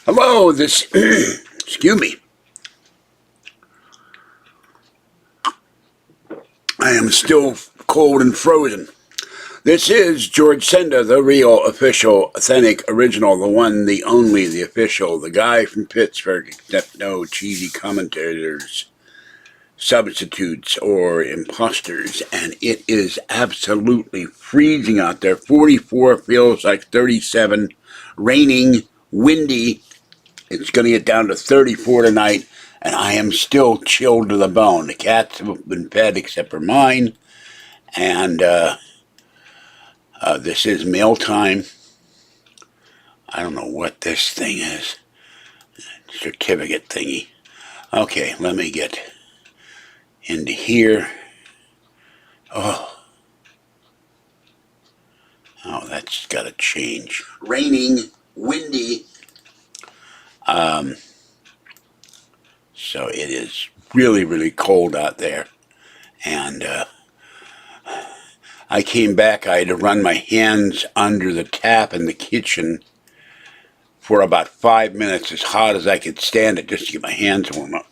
Hello, this, excuse me. I am still cold and frozen. This is George Senda, the real, official, authentic, original, the one, the only, the official, the guy from Pittsburgh, except no cheesy commentators, substitutes, or imposters. And it is absolutely freezing out there. 44 feels like 37, raining, windy. It's going to get down to 34 tonight, and I am still chilled to the bone. The cats have been fed except for mine, and this is mail time. I don't know what this thing is. Certificate thingy. Okay, let me get into here. Oh, that's got to change. Raining, windy. So it is really, really cold out there. And I came back, I had to run my hands under the tap in the kitchen for about 5 minutes, as hot as I could stand it, just to get my hands warm up.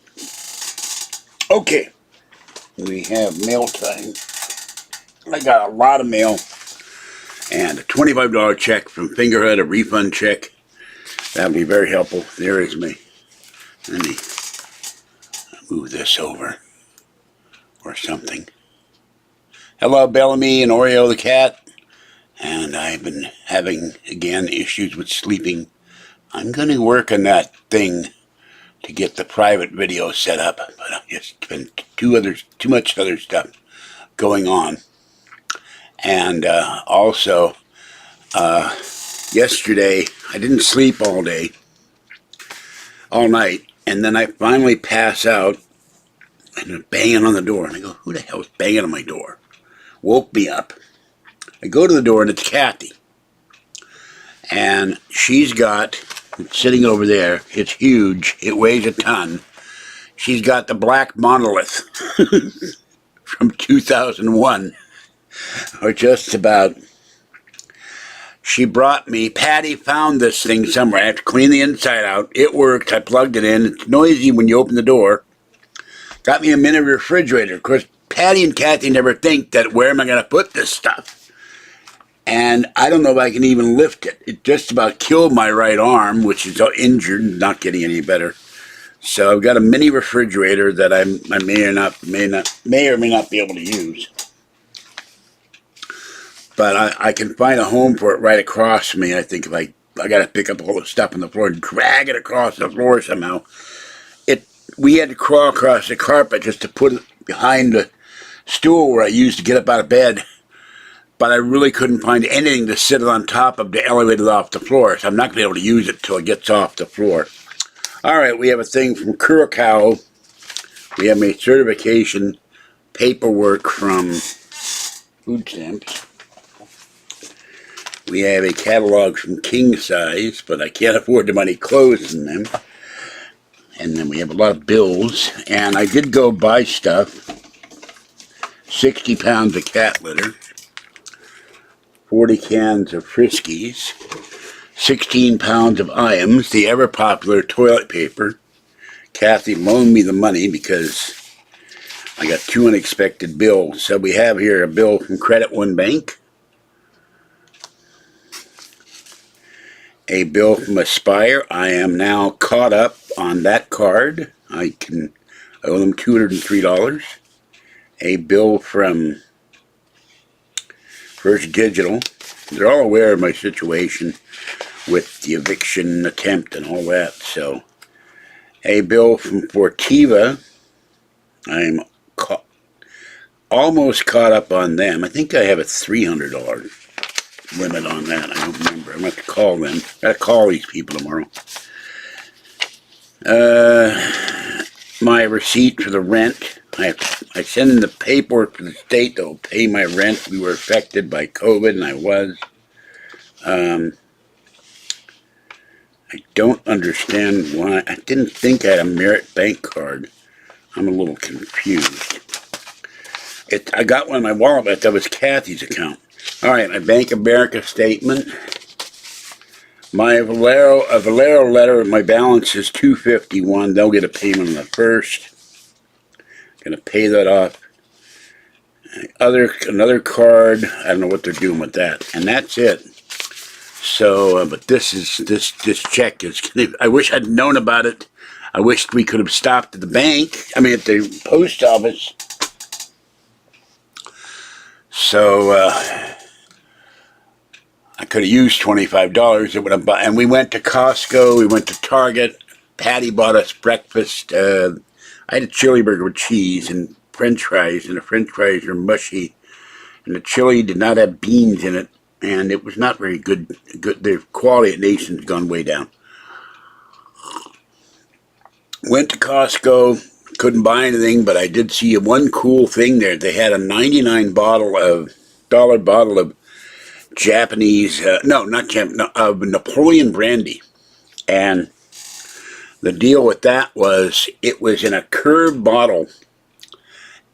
Okay, we have mail time. I got a lot of mail and a $25 check from Fingerhood, a refund check. That would be very helpful. There is me. Let me move this over or something. Hello, Bellamy and Oreo the cat. And I've been having, again, issues with sleeping. I'm going to work on that thing to get the private video set up, but I've just been too much other stuff going on. And also, yesterday, I didn't sleep all night, and then I finally pass out, and they're banging on the door, and I go, who the hell is banging on my door? Woke me up. I go to the door, and it's Kathy. And she's got, it's sitting over there, it's huge, it weighs a ton. She's got the black monolith from 2001, or just about. She brought me, Patty found this thing somewhere. I have to clean the inside out. It worked, I plugged it in. It's noisy when you open the door. Got me a mini refrigerator. Of course, Patty and Kathy never think that where am I going to put this stuff? And I don't know if I can even lift it. It just about killed my right arm, which is injured, not getting any better. So I've got a mini refrigerator that I may or may not be able to use. But I can find a home for it right across from me. I think if I got to pick up all the stuff on the floor and drag it across the floor somehow. We had to crawl across the carpet just to put it behind the stool where I used to get up out of bed. But I really couldn't find anything to sit on top of to elevate it off the floor. So I'm not going to be able to use it until it gets off the floor. All right, we have a thing from Curacao. We have my certification paperwork from Food Stamps. We have a catalog from King Size, but I can't afford to buy any clothes in them. And then we have a lot of bills. And I did go buy stuff. 60 pounds of cat litter. 40 cans of Friskies, 16 pounds of Iams, the ever-popular toilet paper. Kathy loaned me the money because I got 2 unexpected bills. So we have here a bill from Credit One Bank, a bill from Aspire. I am now caught up on that card. I owe them $203. A bill from First Digital. They're all aware of my situation with the eviction attempt and all that. So, a bill from Fortiva. I'm almost caught up on them. I think I have a $300 limit on that. I don't remember. I'm going to have to call them. I've got to call these people tomorrow. My receipt for the rent. I send in the paperwork to the state that will pay my rent. We were affected by COVID, and I was. I don't understand why. I didn't think I had a Merit Bank card. I'm a little confused. I got one in my wallet, but that was Kathy's account. All right, my Bank of America statement. My Valero letter, my balance is $251. They'll get a payment on the 1st. Gonna pay that off. Another card. I don't know what they're doing with that, and that's it. So, but this check is. I wish I'd known about it. I wished we could have stopped at the bank. I mean, at the post office. So I could have used $25. It would have. And we went to Costco. We went to Target. Patty bought us breakfast. I had a chili burger with cheese and French fries, and the French fries are mushy, and the chili did not have beans in it, and it was not very good. The quality at Nason's gone way down. Went to Costco, couldn't buy anything, but I did see one cool thing there. They had a $99 bottle of Japanese, of Napoleon brandy, and the deal with that was it was in a curved bottle,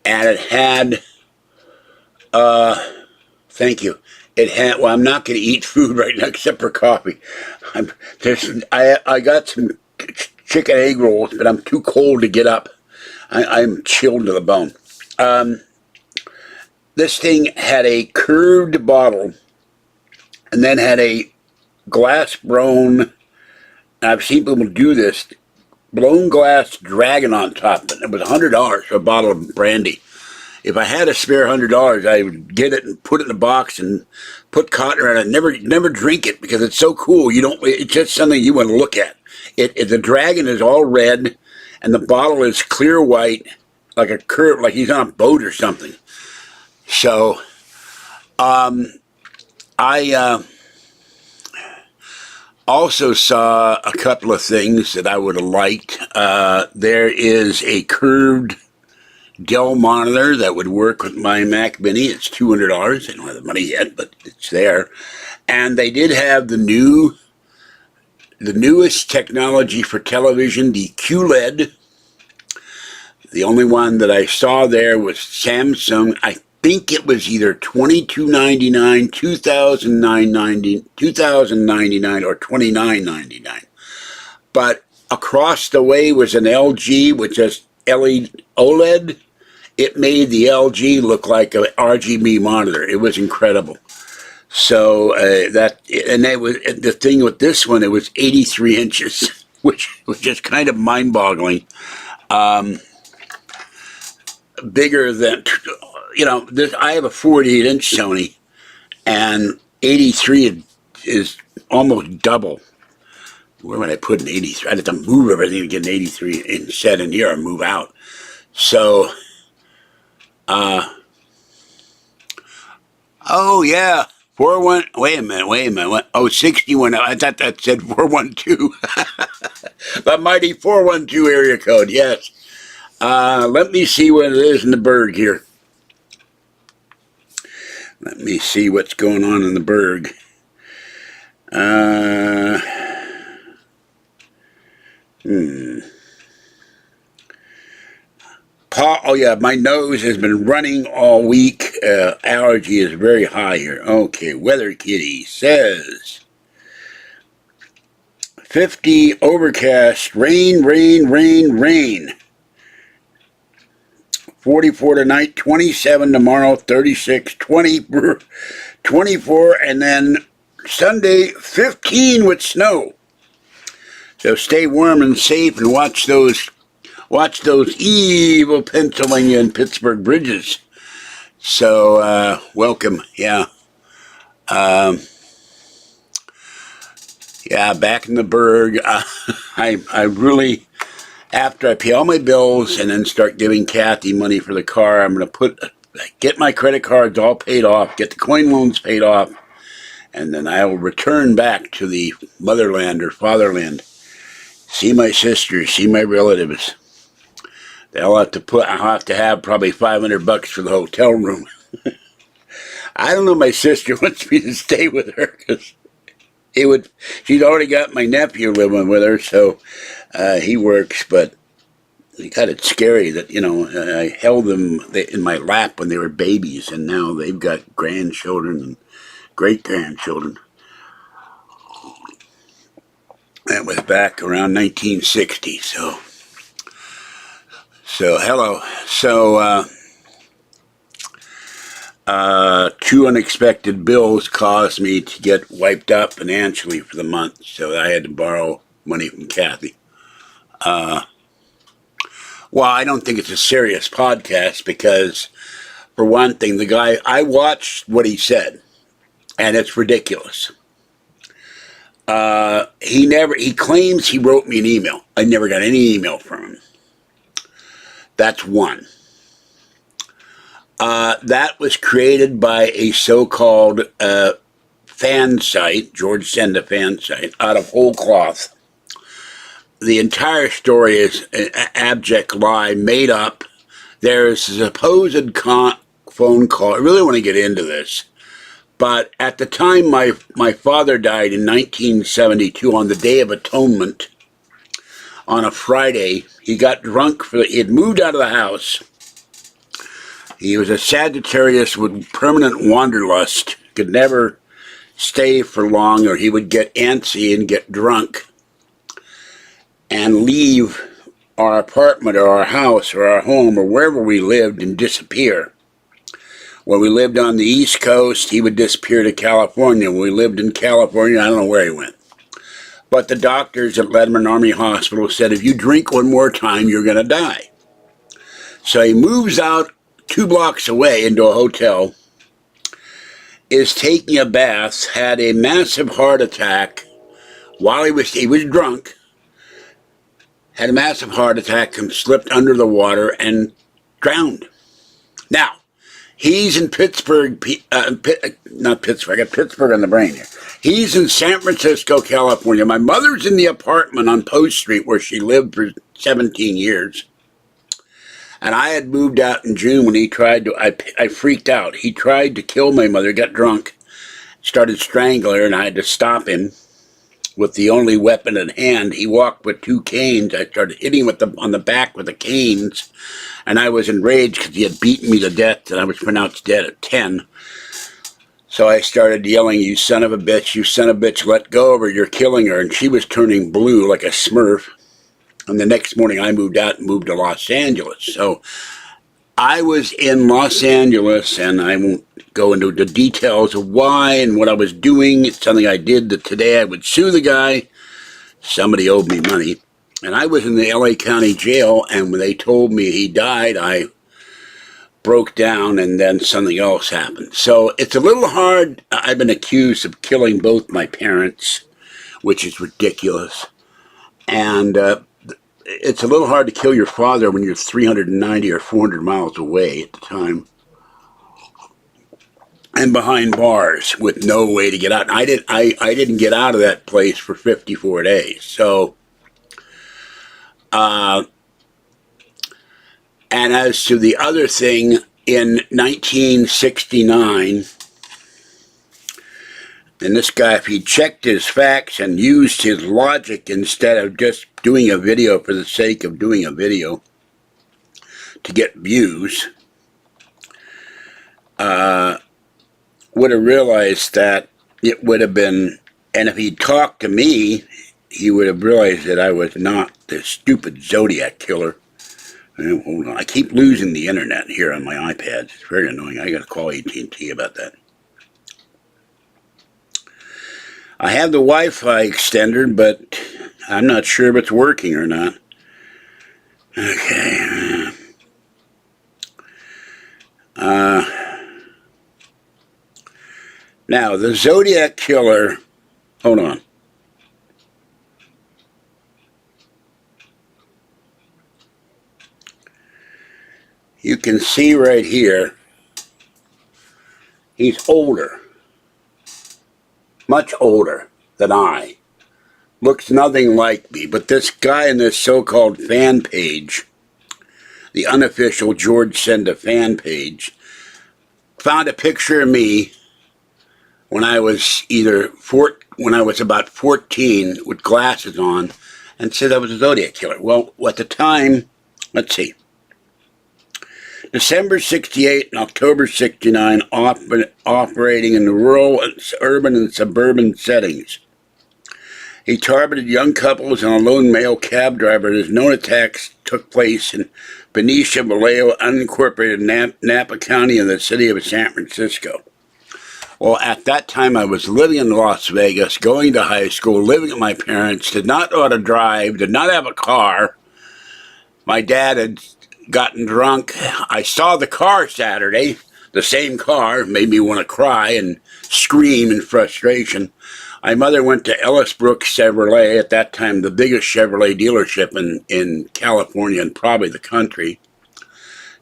and it had, thank you. It had. Well, I'm not going to eat food right now except for coffee. I got some chicken egg rolls, but I'm too cold to get up. I'm chilled to the bone. This thing had a curved bottle, and then had a glass blown. I've seen people do this. Blown glass dragon on top of it. It was $100 for a bottle of brandy. If I had a spare $100, I would get it and put it in a box and put cotton around it. Never drink it because it's so cool. You don't. It's just something you want to look at. The dragon is all red, and the bottle is clear white, like a curve, like he's on a boat or something. So, I also saw a couple of things that I would have liked. There is a curved Dell monitor that would work with my Mac Mini. It's $200. I don't have the money yet, but it's there. And they did have the newest technology for television, the QLED. The only one that I saw there was Samsung. I think it was either $22.99, $2,099, or $29.99. But across the way was an LG, which is LED OLED. It made the LG look like an RGB monitor. It was incredible. So the thing with this one, it was 83 inches, which was just kind of mind-boggling. Bigger than, I have a 48-inch Sony, and 83 is almost double. Where would I put an 83? I'd have to move everything to get an 83-inch set in here or move out. So, oh yeah, 41. Wait a minute. What? Oh, 61. I thought that said 412. The mighty 412 area code. Yes. Let me see what it is in the Berg here. Let me see what's going on in the Berg. Oh yeah, my nose has been running all week. Allergy is very high here. Okay, Weather Kitty says 50 overcast, rain. 44 tonight, 27 tomorrow, 36, 20, 24, and then Sunday 15 with snow. So stay warm and safe and watch those evil Pennsylvania and Pittsburgh bridges. So welcome, yeah. Yeah, back in the Berg. I really, after I pay all my bills and then start giving Kathy money for the car, I'm going to get my credit cards all paid off, get the coin loans paid off, and then I will return back to the motherland or fatherland. See my sisters, see my relatives. I'll have to have probably $500 for the hotel room. I don't know. My sister wants me to stay with her because she's already got my nephew living with her, so he works. But it's kind of scary that I held them in my lap when they were babies, and now they've got grandchildren and great grandchildren. That was back around 1960. So hello. So, two unexpected bills caused me to get wiped out financially for the month, so I had to borrow money from Kathy. Well, I don't think it's a serious podcast because, for one thing, the guy, I watched what he said, and it's ridiculous. He claims he wrote me an email. I never got any email from him. That's one. That was created by a so-called fan site, George Senda fan site, out of whole cloth. The entire story is an abject lie, made up. There's a supposed phone call. I really want to get into this. But at the time my father died in 1972 on the Day of Atonement, on a Friday, he got drunk. He had moved out of the house. He was a Sagittarius with permanent wanderlust, could never stay for long, or he would get antsy and get drunk and leave our apartment or our house or our home or wherever we lived and disappear. When we lived on the East Coast, he would disappear to California. When we lived in California, I don't know where he went. But the doctors at Letterman Army Hospital said, if you drink one more time, you're going to die. So he moves out 2 blocks away into a hotel, is taking a bath, had a massive heart attack while he was drunk, had a massive heart attack and slipped under the water and drowned. Now, he's in Pittsburgh, not Pittsburgh, I got Pittsburgh on the brain here. He's in San Francisco, California. My mother's in the apartment on Post Street where she lived for 17 years. And I had moved out in June when he tried to, I freaked out. He tried to kill my mother, got drunk, started strangling her, and I had to stop him with the only weapon at hand. He walked with 2 canes. I started hitting him on the back with the canes, and I was enraged because he had beaten me to death, and I was pronounced dead at 10. So I started yelling, you son of a bitch, let go of her, you're killing her. And she was turning blue like a Smurf. And the next morning I moved out and moved to Los Angeles. So I was in Los Angeles, and I won't go into the details of why and what I was doing. It's something I did that today I would sue the guy. Somebody owed me money. And I was in the LA County jail, and when they told me he died, I broke down, and then something else happened. So it's a little hard. I've been accused of killing both my parents, which is ridiculous. And it's a little hard to kill your father when you're 390 or 400 miles away at the time, and behind bars with no way to get out. I didn't get out of that place for 54 days. So, and as to the other thing, in 1969, and this guy, if he checked his facts and used his logic instead of just doing a video for the sake of doing a video to get views, would have realized that it would have been, and if he'd talked to me, he would have realized that I was not the stupid Zodiac killer. Hold on, I keep losing the internet here on my iPad. It's very annoying. I got to call AT&T about that. I have the Wi-Fi extender, but I'm not sure if it's working or not. Okay. Now, the Zodiac Killer, hold on. You can see right here, he's older. Much older than I. Looks nothing like me, but this guy in this so-called fan page, the unofficial George Senda fan page, found a picture of me when I was about 14 with glasses on, and said I was a Zodiac killer. Well, at the time, let's see, December 68 and October 69, operating in the rural, urban, and suburban settings. He targeted young couples and a lone male cab driver. His known attacks took place in Benicia, Vallejo, unincorporated Napa County in the city of San Francisco. Well, at that time, I was living in Las Vegas, going to high school, living with my parents, did not know how to drive, did not have a car. My dad had gotten drunk. I saw the car Saturday, the same car, made me want to cry and scream in frustration. My mother went to Ellis Brooks Chevrolet, at that time the biggest Chevrolet dealership in California and probably the country.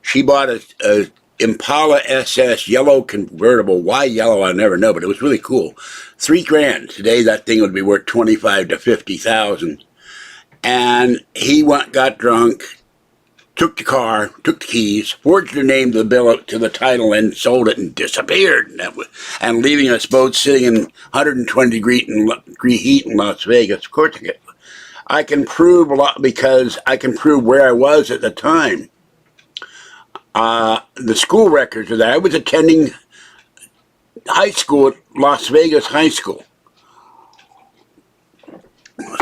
She bought a Impala SS yellow convertible. Why yellow, I never know, but it was really cool. $3,000. Today that thing would be worth $25,000 to $50,000. And he got drunk, took the car, took the keys, forged the name to the bill to the title, and sold it and disappeared. And leaving us both sitting in 120-degree heat in Las Vegas. Of course, I can prove a lot because I can prove where I was at the time. The school records are there. I was attending high school at Las Vegas High School.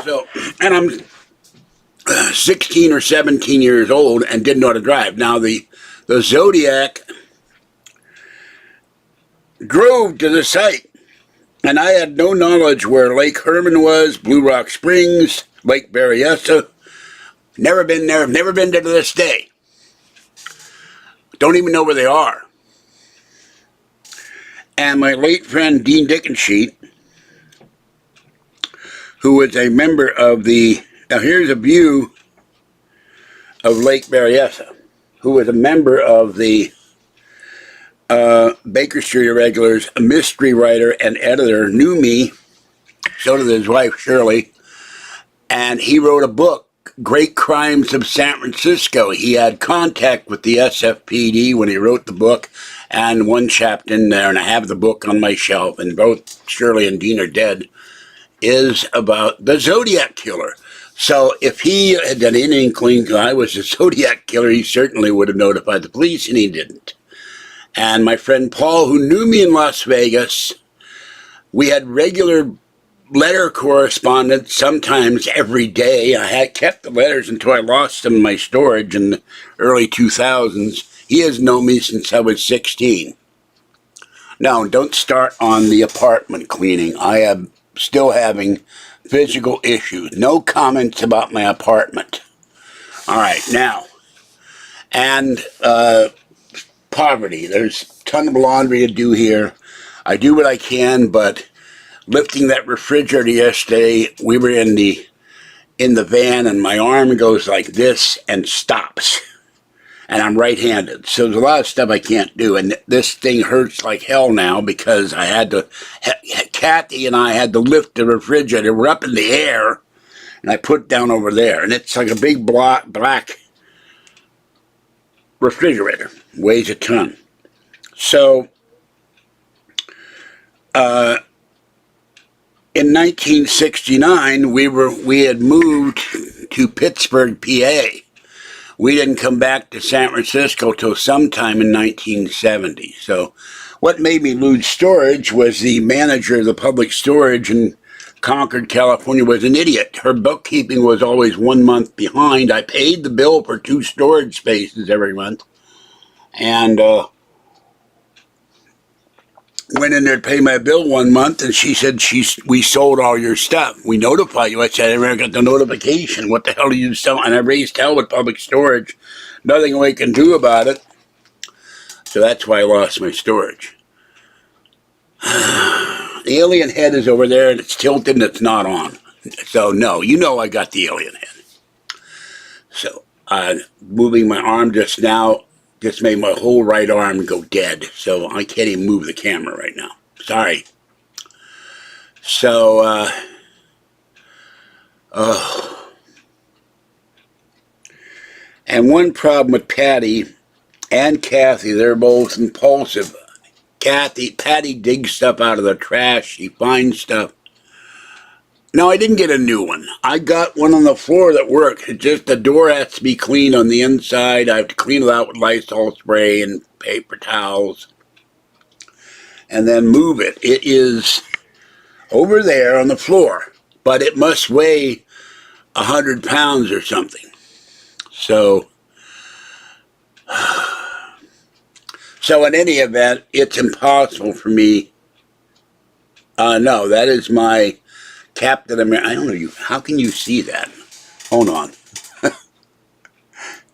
So, and I'm 16 or 17 years old and didn't know how to drive. Now, the Zodiac drove to the site, and I had no knowledge where Lake Herman was, Blue Rock Springs, Lake Berryessa. Never been there, never been there to this day. Don't even know where they are. And my late friend Dean Dickensheet, who was a member of the, now here's a view of Lake Berryessa, who was a member of the Baker Street Irregulars, a mystery writer and editor, knew me, so did his wife Shirley, and he wrote a book, Great Crimes of San Francisco. He had contact with the SFPD when he wrote the book, and one chapter in there, and I have the book on my shelf, and both Shirley and Dean are dead, is about the Zodiac Killer. So if he had done any inkling I was the Zodiac Killer, he certainly would have notified the police, and he didn't. And my friend Paul, who knew me in Las Vegas, we had regular letter correspondence, sometimes every day. I had kept the letters until I lost them in my storage in the early 2000s. He has known me since I was 16. Now, don't start on the apartment cleaning. I am still having physical issues. No comments about my apartment. All right, now, and poverty. There's a ton of laundry to do here. I do what I can, but lifting that refrigerator yesterday, we were in the van, and my arm goes like this and stops. And I'm right-handed, so there's a lot of stuff I can't do. And this thing hurts like hell now because I had to, Kathy and I had to lift the refrigerator. We're up in the air, and I put it down over there. And it's like a big black refrigerator. Weighs a ton. So, in 1969, we had moved to Pittsburgh, PA. We didn't come back to San Francisco till sometime in 1970. So what made me lose storage was the manager of the public storage in Concord, California was an idiot. Her bookkeeping was always 1 month behind. I paid the bill for 2 storage spaces every month. And went in there to pay my bill 1 month, and she said, we sold all your stuff. We notify you. I said, I never got the notification. What the hell are you selling? And I raised hell with public storage. Nothing we can do about it. So that's why I lost my storage. The alien head is over there, and it's tilted, and it's not on. So, no, you know I got the alien head. So, moving my arm just now just made my whole right arm go dead, so I can't even move the camera right now. Sorry. So, and one problem with Patty and Kathy, they're both impulsive. Patty digs stuff out of the trash. She finds stuff. No, I didn't get a new one. I got one on the floor that works. It's just the door has to be cleaned on the inside. I have to clean it out with Lysol spray and paper towels. And then move it. It is over there on the floor. but it must weigh 100 pounds or something. So in any event, it's impossible for me. No, that is my Captain America. I don't know, how can you see that? Hold on.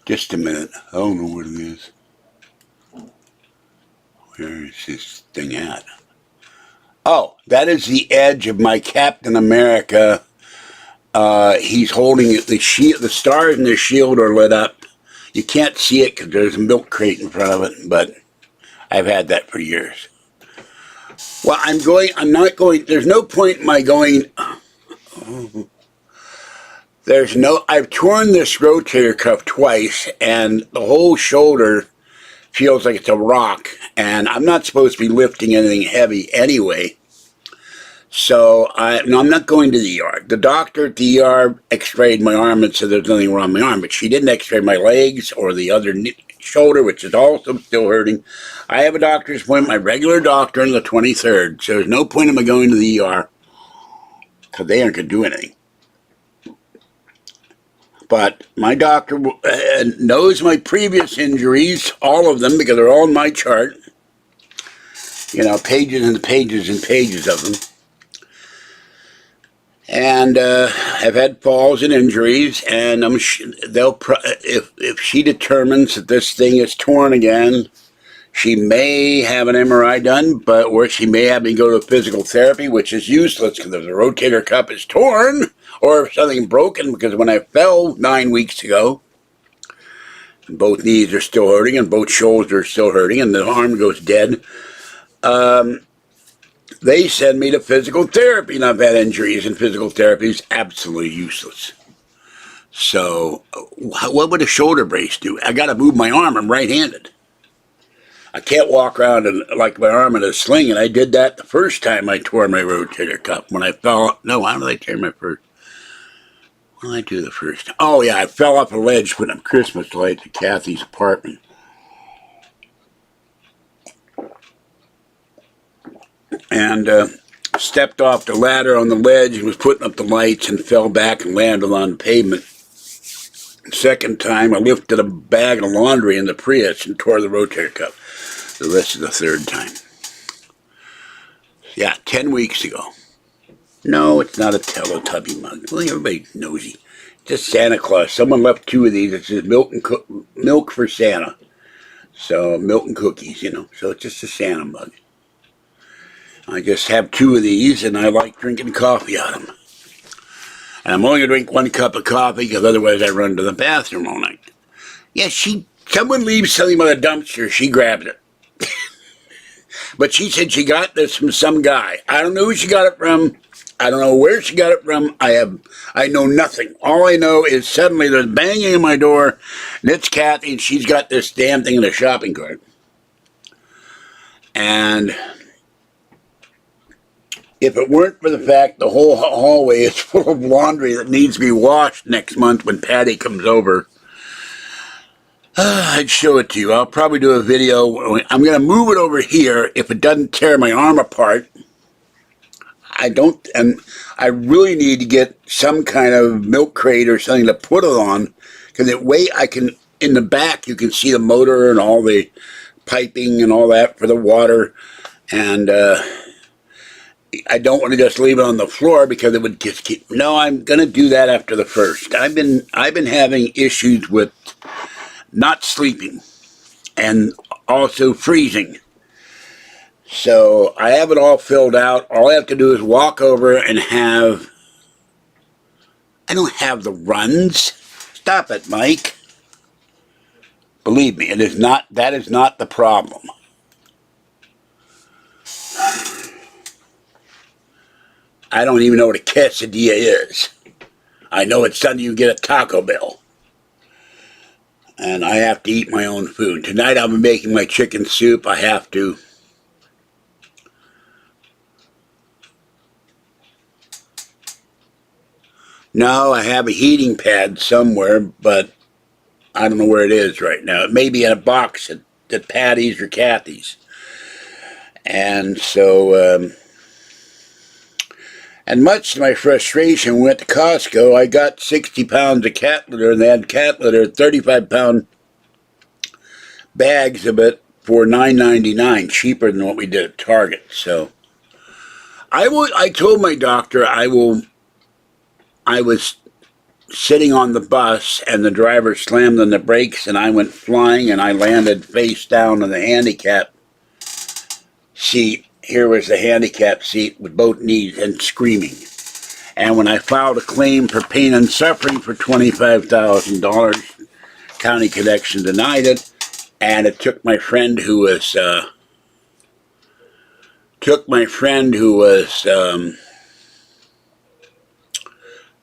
Just a minute. I don't know what it is. Where is this thing at? Oh, that is the edge of my Captain America. He's holding the shield. The stars in the shield are lit up. You can't see it because there's a milk crate in front of it, but I've had that for years. Well, I'm not going, there's no point in my going, I've torn this rotator cuff twice, and the whole shoulder feels like it's a rock, and I'm not supposed to be lifting anything heavy anyway. So I'm not going to the ER. The doctor at the ER x-rayed my arm and said there's nothing wrong with my arm, but she didn't x-ray my legs or the other shoulder, which is also still hurting. I have a doctor's appointment, my regular doctor, on the 23rd, so there's no point in me going to the ER because they aren't going to do anything. But my doctor knows my previous injuries, all of them, because they're all in my chart. You know, pages and pages and pages of them. And I've had falls and injuries, and if she determines that this thing is torn again, she may have an MRI done, or she may have me go to physical therapy, which is useless because if the rotator cuff is torn or if something broken, because when I fell 9 weeks ago, both knees are still hurting and both shoulders are still hurting and the arm goes dead, they send me to physical therapy, and I've had injuries, and physical therapy is absolutely useless. So what would a shoulder brace do? I got to move my arm. I'm right-handed. I can't walk around like my arm in a sling, and I did that the first time I tore my rotator cuff when I fell. No, how did I tear my first? What did I do the first time? Oh, yeah, I fell off a ledge putting up Christmas lights at Kathy's apartment. And stepped off the ladder on the ledge and was putting up the lights and fell back and landed on the pavement. Second time, I lifted a bag of laundry in the Prius and tore the rotator cuff. The rest of the third time. Yeah, 10 weeks ago. No, it's not a Teletubby mug. Well, everybody's nosy. Just Santa Claus. Someone left 2 of these. It says milk for Santa. So, milk and cookies, you know. So, it's just a Santa mug. I just have 2 of these, and I like drinking coffee out of them. And I'm only going to drink 1 cup of coffee, because otherwise I run to the bathroom all night. Yeah, someone leaves something by the dumpster, she grabs it. But she said she got this from some guy. I don't know who she got it from. I don't know where she got it from. I know nothing. All I know is suddenly there's banging on my door, and it's Kathy, and she's got this damn thing in a shopping cart. And if it weren't for the fact the whole hallway is full of laundry that needs to be washed next month when Patty comes over, I'd show it to you. I'll probably do a video. I'm going to move it over here if it doesn't tear my arm apart. And I really need to get some kind of milk crate or something to put it on, because that way in the back you can see the motor and all the piping and all that for the water, and I don't want to just leave it on the floor because it would just keep. No, I'm going to do that after the 1st. I've been having issues with not sleeping and also freezing. So I have it all filled out. All I have to do is walk over and I don't have the runs. Stop it, Mike. Believe me, that is not the problem. I don't even know what a quesadilla is. I know it's something you get at Taco Bell. And I have to eat my own food. Tonight I'll be making my chicken soup. I have to. No, I have a heating pad somewhere, but I don't know where it is right now. It may be in a box at Patty's or Kathy's. And so, And much to my frustration, we went to Costco. I got 60 pounds of cat litter, and they had cat litter, 35-pound bags of it for $9.99, cheaper than what we did at Target. So I told my doctor I was sitting on the bus, and the driver slammed on the brakes, and I went flying, and I landed face down on the handicap seat. Here was the handicap seat with both knees and screaming. And when I filed a claim for pain and suffering for $25,000, County Connection denied it, and it took my friend who was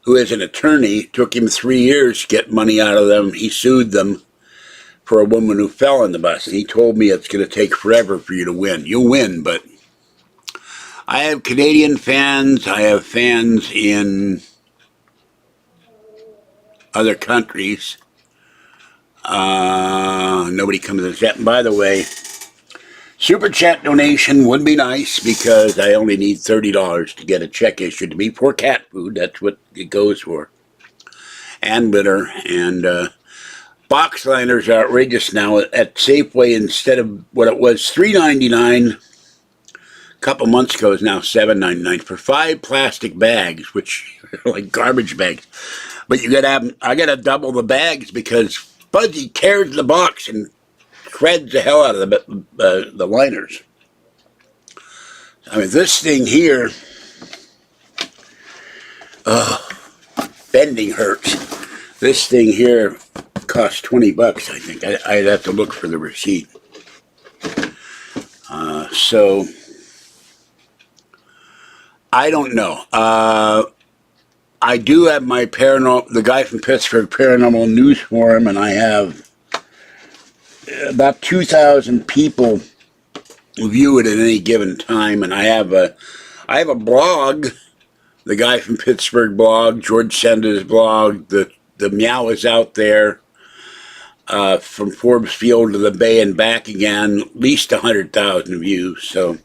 who is an attorney, took him 3 years to get money out of them. He sued them for a woman who fell on the bus. And he told me it's going to take forever for you to win. You'll win, but I have Canadian fans. I have fans in other countries. Nobody comes to the chat. And by the way, Super Chat donation would be nice because I only need $30 to get a check issued to me for cat food. That's what it goes for. And litter. And box liners are outrageous now. At Safeway, instead of what it was $3.99 a couple months ago, is now $7.99 for 5 plastic bags, which are like garbage bags. But you gotta have, I gotta double the bags because Fuzzy tears the box and shreds the hell out of the liners. I mean, this thing here, bending hurts. This thing here cost $20, I think. I'd have to look for the receipt. So, I don't know. I do have my the guy from Pittsburgh Paranormal News Forum, and I have about 2,000 people view it at any given time, and I have a blog, the guy from Pittsburgh blog, George Senda's blog. The meow is out there from Forbes Field to the Bay and back again, at least 100,000 views. So,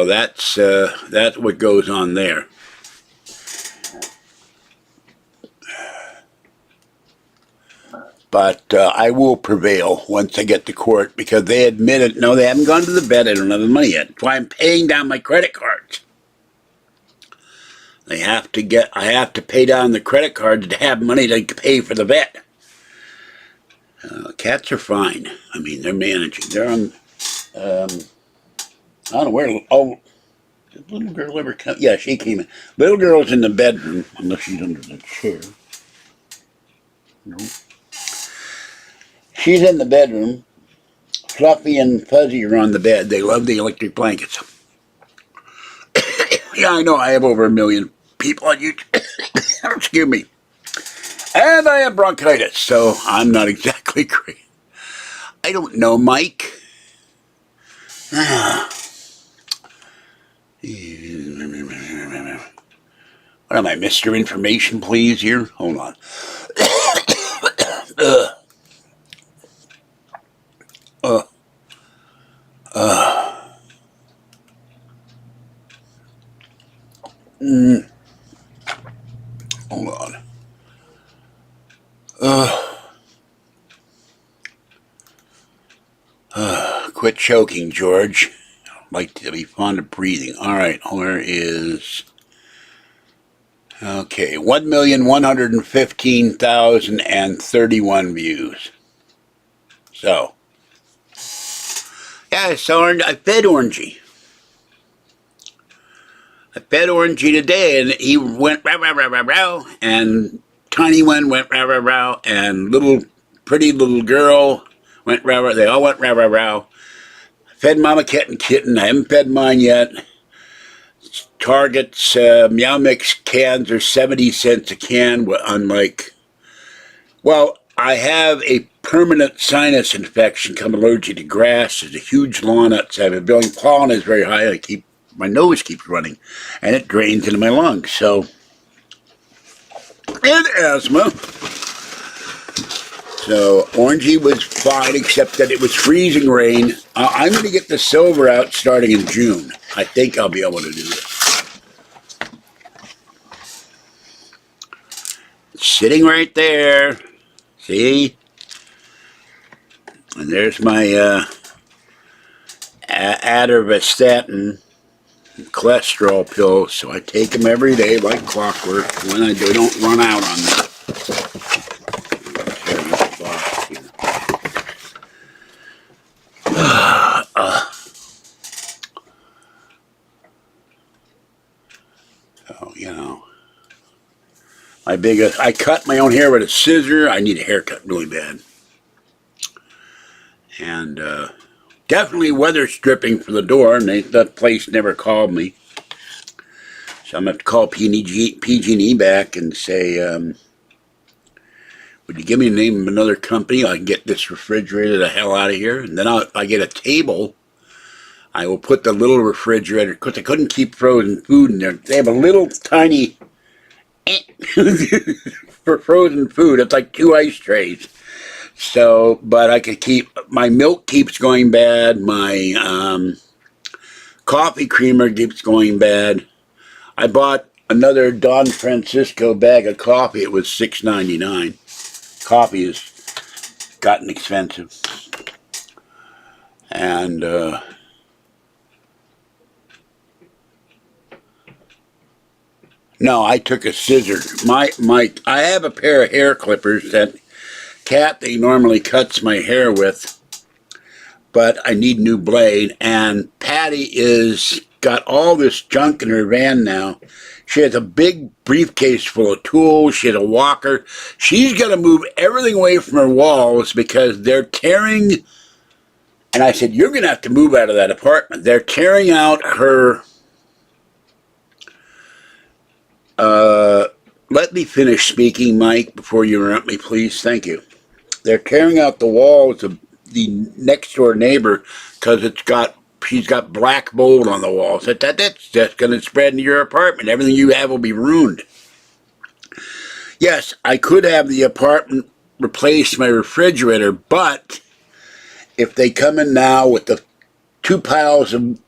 that's what goes on there. But I will prevail once I get to court because they admitted, no, they haven't gone to the vet. I don't have the money yet. That's why I'm paying down my credit cards. I have to pay down the credit cards to have money to pay for the vet. Cats are fine. I mean, they're managing. They're on, I don't know where, oh, did little girl ever come? Yeah, she came in. Little girl's in the bedroom, unless she's under the chair. No. She's in the bedroom. Fluffy and Fuzzy are on the bed. They love the electric blankets. Yeah, I know. I have over 1 million people on YouTube. Excuse me. And I have bronchitis, so I'm not exactly great. I don't know, Mike. What am I, Mr. Information, please, here? Hold on. Hold on. Quit choking, George. Like to be fond of breathing. All right, where is... Okay, 1,115,031 views. So, yeah, I fed Orangey. I fed Orangey today, and he went row, row, row, row, row, and Tiny One went row, row, row, and pretty little girl went row, row. They all went row, row, row. Fed Mama Cat and Kitten. I haven't fed mine yet. Target's Meow Mix cans are 70 cents a can. Unlike, well, I have a permanent sinus infection. I'm allergic to grass. There's a huge lawn outside. My building pollen is very high. My nose keeps running, and it drains into my lungs. So, and asthma. So orangey was fine, except that it was freezing rain. I'm going to get the silver out starting in June. I think I'll be able to do it. Sitting right there. See? And there's my atorvastatin cholesterol pills. So I take them every day like clockwork when I don't run out on them. So, you know. I cut my own hair with a scissor. I need a haircut really bad. And definitely weather stripping for the door, and that place never called me. So I'm going to have to call PG&E back and say, would you give me the name of another company? I can get this refrigerator the hell out of here. And then if I get a table, I will put the little refrigerator, because I couldn't keep frozen food in there. They have a little tiny for frozen food. It's like 2 ice trays. So, but I could keep, my milk keeps going bad, my coffee creamer keeps going bad. I bought another Don Francisco bag of coffee. It was $6.99. Coffee has gotten expensive. And no, I took a scissor. I have a pair of hair clippers that Kathy normally cuts my hair with, but I need a new blade. And Patty is got all this junk in her van now. She has a big briefcase full of tools. She has a walker. She's got to move everything away from her walls because they're tearing. And I said, you're going to have to move out of that apartment. They're tearing out her. Let me finish speaking, Mike, before you interrupt me, please. Thank you. They're tearing out the walls of the next door neighbor because she's got black mold on the walls. That's just going to spread into your apartment. Everything you have will be ruined. Yes, I could have the apartment replace my refrigerator, but if they come in now with the 2 piles of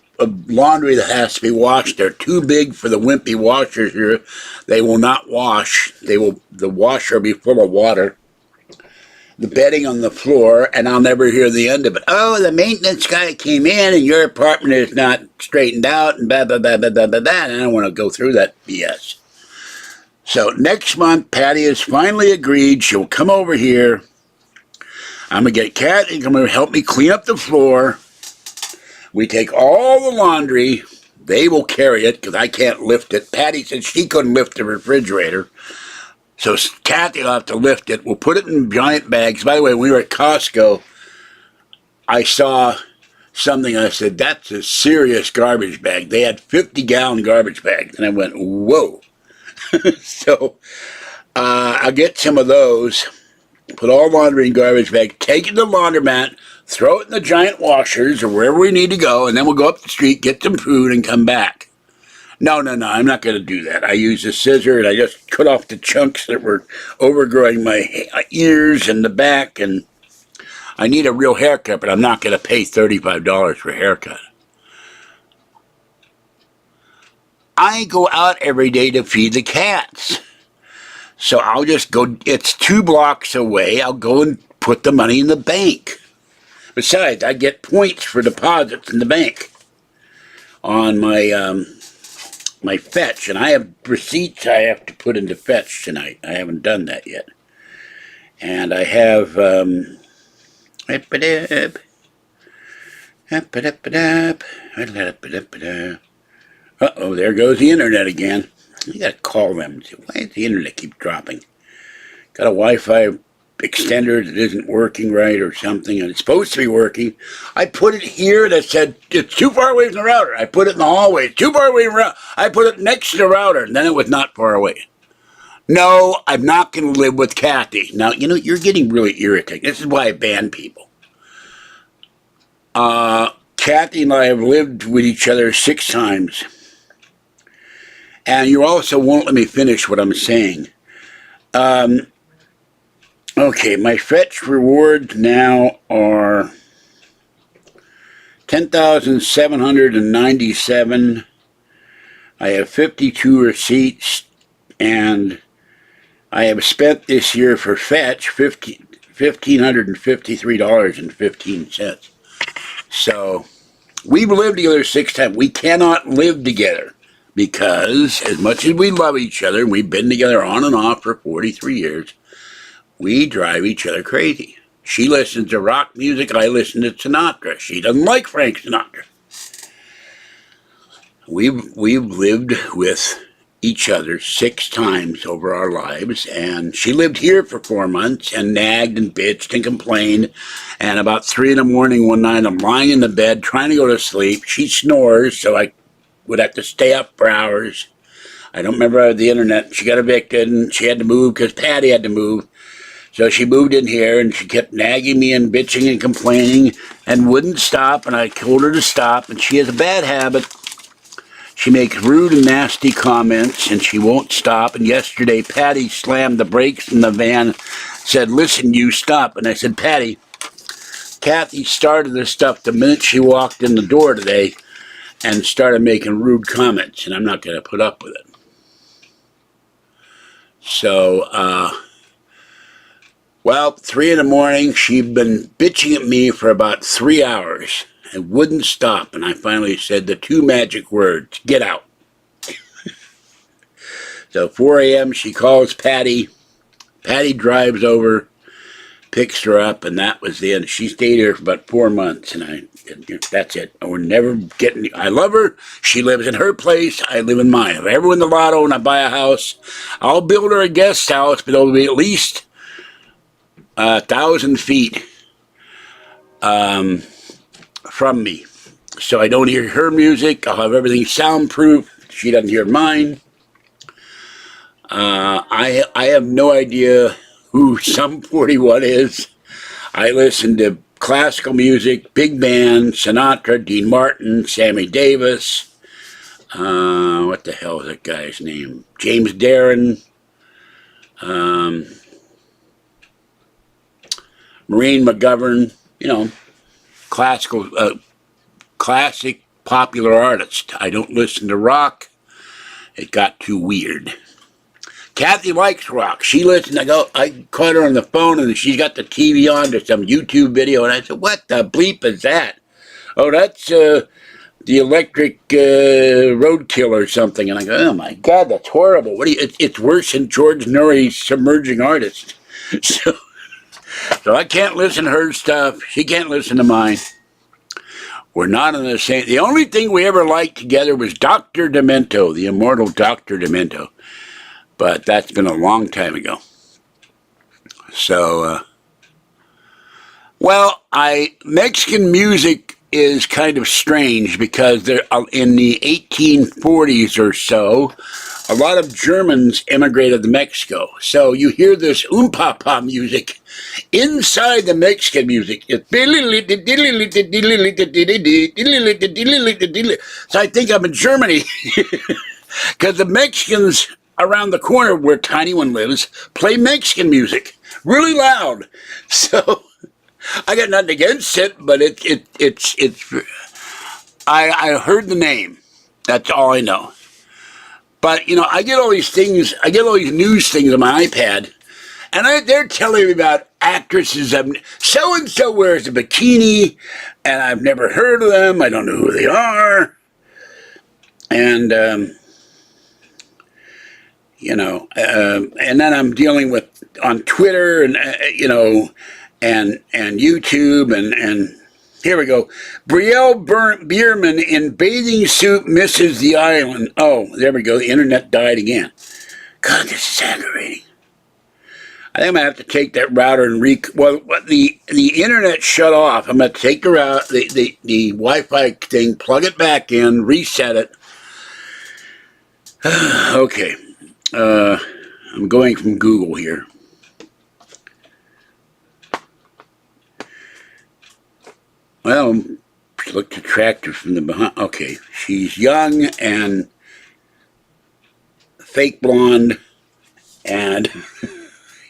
laundry that has to be washed, they're too big for the wimpy washers here. They will not wash. The washer will be full of water. The bedding on the floor, and I'll never hear the end of it. Oh, the maintenance guy came in and your apartment is not straightened out and blah, blah, blah, blah, blah, blah, blah. And I don't want to go through that BS. So next month, Patty has finally agreed. She'll come over here. I'm going to get Kat and come over and help me clean up the floor. We take all the laundry. They will carry it because I can't lift it. Patty said she couldn't lift the refrigerator. So Kathy will have to lift it. We'll put it in giant bags. By the way, when we were at Costco, I saw something. I said, that's a serious garbage bag. They had 50-gallon garbage bags. And I went, whoa. So I'll get some of those. Put all laundry in garbage bag. Take it to the laundromat. Throw it in the giant washers or wherever we need to go. And then we'll go up the street, get some food, and come back. No, I'm not going to do that. I used a scissor and I just cut off the chunks that were overgrowing my ears and the back. And I need a real haircut, but I'm not going to pay $35 for a haircut. I go out every day to feed the cats. So I'll just go, it's 2 blocks away. I'll go and put the money in the bank. Besides, I get points for deposits in the bank on my my Fetch, and I have receipts I have to put into Fetch tonight. I haven't done that yet. And I have uh-oh, there goes the internet again. You gotta call them. Why does the internet keep dropping? Got a Wi-Fi extender that isn't working right or something, and it's supposed to be working. I put it here that said it's too far away from the router. I put it in the hallway. It's too far away from the router. I put it next to the router, and then it was not far away. No, I'm not going to live with Kathy. Now, you know, you're getting really irritating. This is why I ban people. Kathy and I have lived with each other 6 times. And you also won't let me finish what I'm saying. Okay, my fetch rewards now are 10,797. I have 52 receipts, and I have spent this year for fetch $1,553.15. So we've lived together 6 times. We cannot live together because as much as we love each other, and we've been together on and off for 43 years, we drive each other crazy. She listens to rock music, I listen to Sinatra. She doesn't like Frank Sinatra. We've lived with each other 6 times over our lives, and she lived here for 4 months and nagged and bitched and complained. And about 3 in the morning one night, I'm lying in the bed trying to go to sleep. She snores, so I would have to stay up for hours. I don't remember the internet. She got evicted, and she had to move because Patty had to move. So she moved in here, and she kept nagging me and bitching and complaining and wouldn't stop, and I told her to stop. And she has a bad habit. She makes rude and nasty comments, and she won't stop. And yesterday, Patty slammed the brakes in the van, said, "Listen, you stop." And I said, "Patty, Kathy started this stuff the minute she walked in the door today and started making rude comments, and I'm not going to put up with it." So, well, 3 in the morning, she'd been bitching at me for about 3 hours and wouldn't stop. And I finally said the 2 magic words, "Get out." So 4 a.m. she calls Patty. Patty drives over, picks her up, and that was the end. She stayed here for about 4 months, and that's it. We're never getting. I love her. She lives in her place. I live in mine. If I ever win the lotto and I buy a house, I'll build her a guest house, but it'll be at least 1,000 feet from me, so I don't hear her music. I'll have everything soundproof. She doesn't hear mine. I have no idea who Sum 41 is. I listen to classical music, big band, Sinatra, Dean Martin, Sammy Davis. What the hell is that guy's name? James Darren. Maureen McGovern. You know, classic popular artist. I don't listen to rock. It got too weird. Kathy likes rock. She listens. I caught her on the phone, and she's got the TV on to some YouTube video, and I said, "What the bleep is that?" "Oh, that's the Electric Roadkill or something." And I go, "Oh my God, that's horrible. What do you? It's worse than George Norrie's Submerging Artist." So I can't listen to her stuff. She can't listen to mine. We're not in the same. The only thing we ever liked together was Dr. Demento, the immortal Dr. Demento. But that's been a long time ago. So, well, Mexican music is kind of strange because there, in the 1840s or so, a lot of Germans immigrated to Mexico. So you hear this oom-pa-pa music inside the Mexican music. So I think I'm in Germany because the Mexicans around the corner where Tiny One lives play Mexican music really loud. So I got nothing against it, but I heard the name. That's all I know. But, you know, I get all these things, I get all these news things on my iPad, and they're telling me about actresses. So-and-so wears a bikini, and I've never heard of them. I don't know who they are. And, you know, and then I'm dealing with, on Twitter, and, you know, and YouTube, and here we go. Brielle Bierman in bathing suit misses the island. Oh, there we go. The internet died again. God, this is aggravating. I think I'm going to have to take that router and the internet shut off. I'm going to take the Wi-Fi thing, plug it back in, reset it. Okay. I'm going from Google here. Well, she looked attractive from the behind. Okay, she's young and fake blonde, and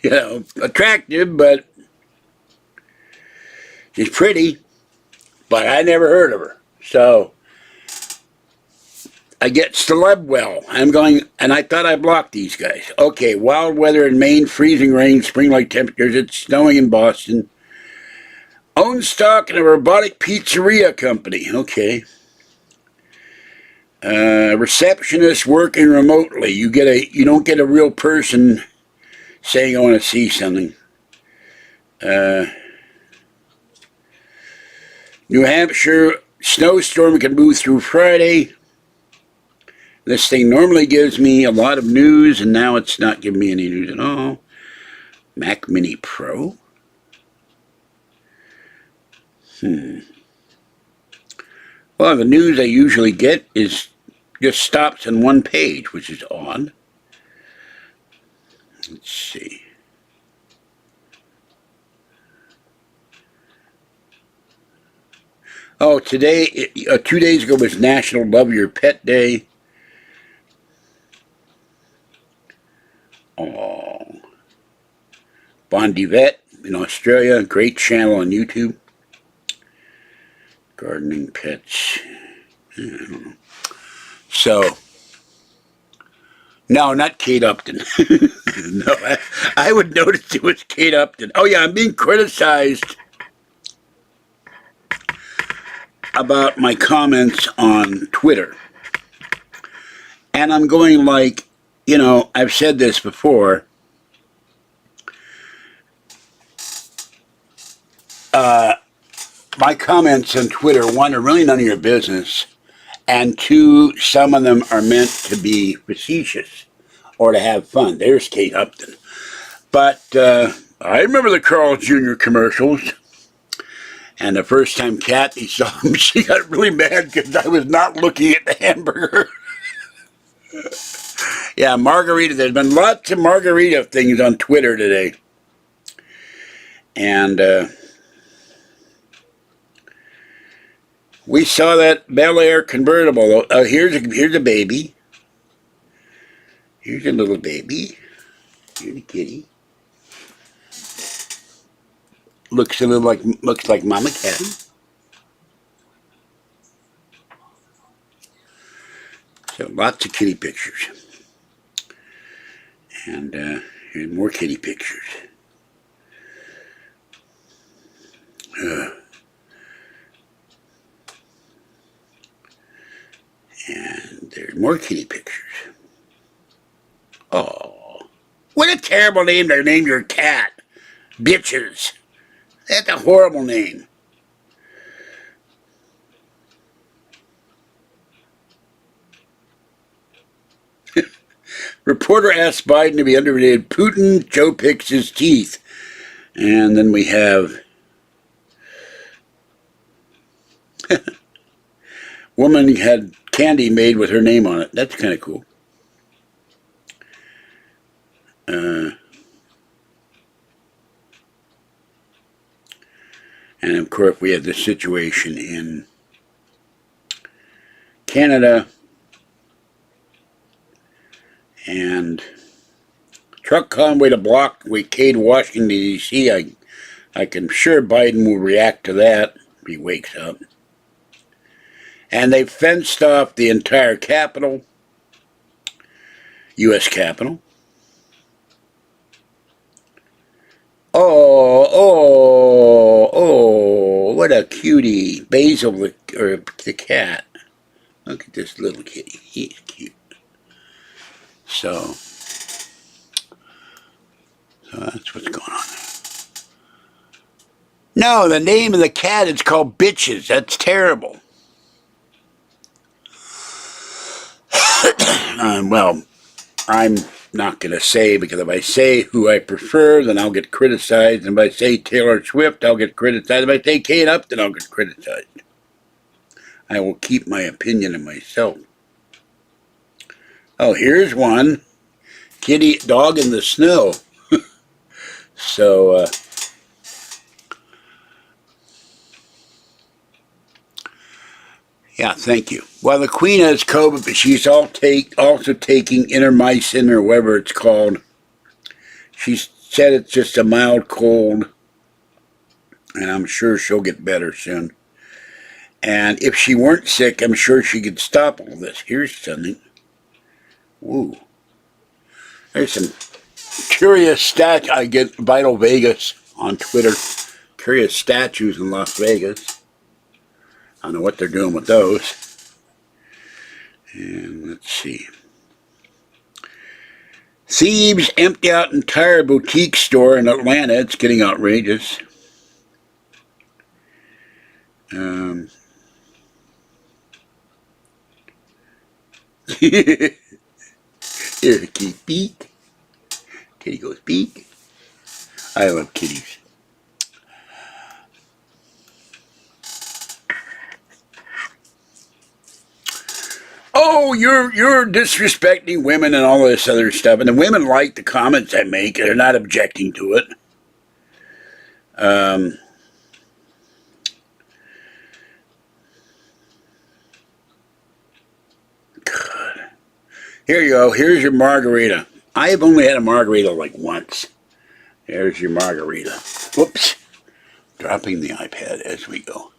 You know, attractive, but she's pretty, but I never heard of her. So I get Celebwell. I'm going, and I thought I blocked these guys. Okay, wild weather in Maine, freezing rain, spring-like temperatures. It's snowing in Boston. Owns stock in a robotic pizzeria company. Okay. Receptionist working remotely. You don't get a real person saying I want to see something. New Hampshire snowstorm can move through Friday. This thing normally gives me a lot of news, and now it's not giving me any news at all. Mac Mini Pro. Well, the news I usually get is just stops on one page, which is odd. Let's see. Oh, today, 2 days ago was National Love Your Pet Day. Oh. Bondi Vet in Australia, great channel on YouTube. Gardening pets. I don't know. So, no, not Kate Upton. No, I would notice it was Kate Upton. Oh yeah, I'm being criticized about my comments on Twitter. And I'm going like, you know, I've said this before. My comments on Twitter, one, are really none of your business, and two, some of them are meant to be facetious or to have fun. There's Kate Upton. But I remember the Carl Jr. commercials, and the first time Kathy saw them, she got really mad because I was not looking at the hamburger. Yeah, margarita. There's been lots of margarita things on Twitter today. And we saw that Bel Air convertible. Here's a baby. Here's a little baby. Here's a kitty. Looks like Mama Cat. So lots of kitty pictures. And here's more kitty pictures. And there's more kitty pictures. Oh, what a terrible name to name your cat. Bitches. That's a horrible name. Reporter asks Biden to be underrated. Putin, Joe picks his teeth. And then we have woman had candy made with her name on it. That's kind of cool. And of course we have the situation in Canada, and truck convoy to block Cade, Washington, D.C. I can sure Biden will react to that if he wakes up. And they fenced off the entire Capitol, U.S. Capitol. Oh, what a cutie. Basil, the cat. Look at this little kitty. He's cute. So that's what's going on there. No, the name of the cat is called Bitches. That's terrible. Well, I'm not going to say, because if I say who I prefer, then I'll get criticized. And if I say Taylor Swift, I'll get criticized. If I say Kate Upton, I'll get criticized. I will keep my opinion to myself. Oh, here's one. Kitty, dog in the snow. So, yeah, thank you. Well, the Queen has COVID, but she's also taking intermycin or whatever it's called. She's said it's just a mild cold, and I'm sure she'll get better soon. And if she weren't sick, I'm sure she could stop all this. Here's something. Woo. There's some curious stat. I get Vital Vegas on Twitter. Curious statues in Las Vegas. I don't know what they're doing with those. And let's see. Thieves empty out entire boutique store in Atlanta. It's getting outrageous. Here, kitty, beak. Kitty goes beak. I love kitties. Oh, you're disrespecting women and all this other stuff, and the women like the comments I make. They're not objecting to it. God. Here you go. Here's your margarita. I have only had a margarita like once. There's your margarita. Whoops. Dropping the iPad as we go.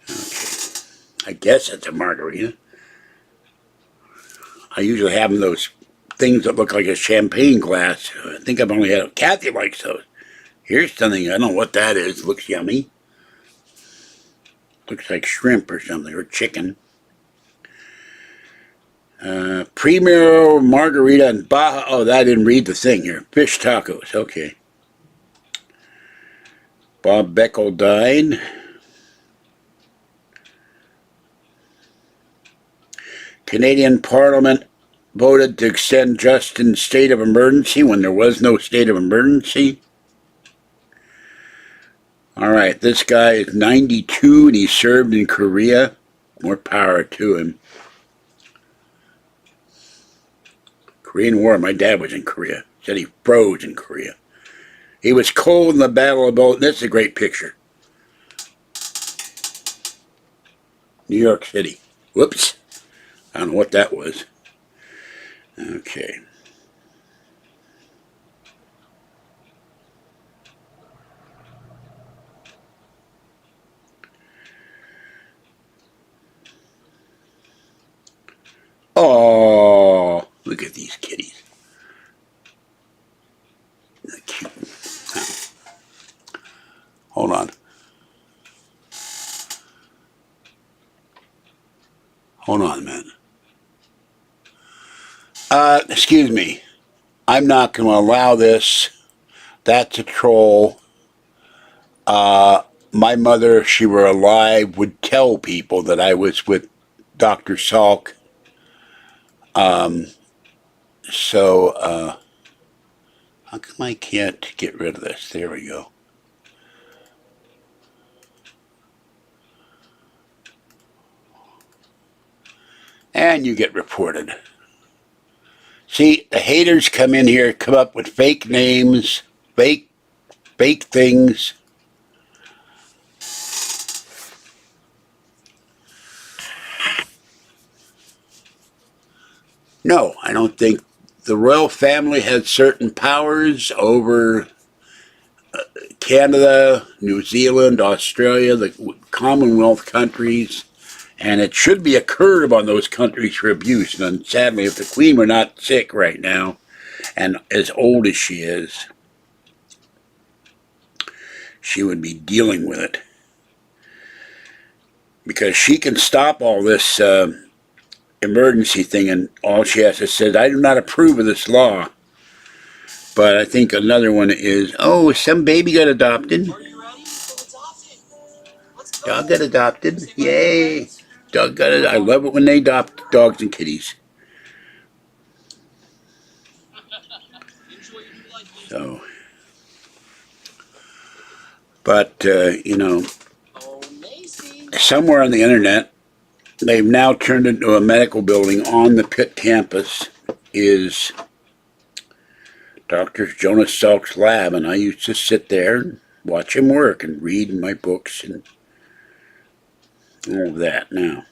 Okay. I guess it's a margarita. I usually have those things that look like a champagne glass. I think I've only had. Kathy likes those. Here's something. I don't know what that is. Looks yummy. Looks like shrimp or something, or chicken. Premier margarita and Baja. Oh, I didn't read the thing here. Fish tacos. Okay. Bob Beckel died. Canadian Parliament voted to extend Justin's state of emergency when there was no state of emergency. All right, this guy is 92 and he served in Korea. More power to him. Korean War, my dad was in Korea. Said he froze in Korea. He was cold in the Battle of Bolt. That's a great picture. New York City. Whoops. I don't know what that was. Okay. Oh, look at these kitties. They're cute. Hold on. Hold on a minute. Excuse me. I'm not going to allow this. That's a troll. My mother, if she were alive, would tell people that I was with Dr. Salk. How come I can't get rid of this? There we go. And you get reported. See, the haters come in here, come up with fake names, fake things. No, I don't think the royal family had certain powers over Canada, New Zealand, Australia, the Commonwealth countries, and it should be a curb on those countries for abuse. And sadly, if the Queen were not sick right now, and as old as she is, she would be dealing with it. Because she can stop all this emergency thing, and all she has to say is, I do not approve of this law. But I think another one is, oh, some baby got adopted. Dog got adopted. Yay. Dog got it. I love it when they adopt dogs and kitties. So, but, you know, somewhere on the internet, they've now turned into a medical building on the Pitt campus is Dr. Jonas Salk's lab, and I used to sit there and watch him work and read my books and all of that. Now,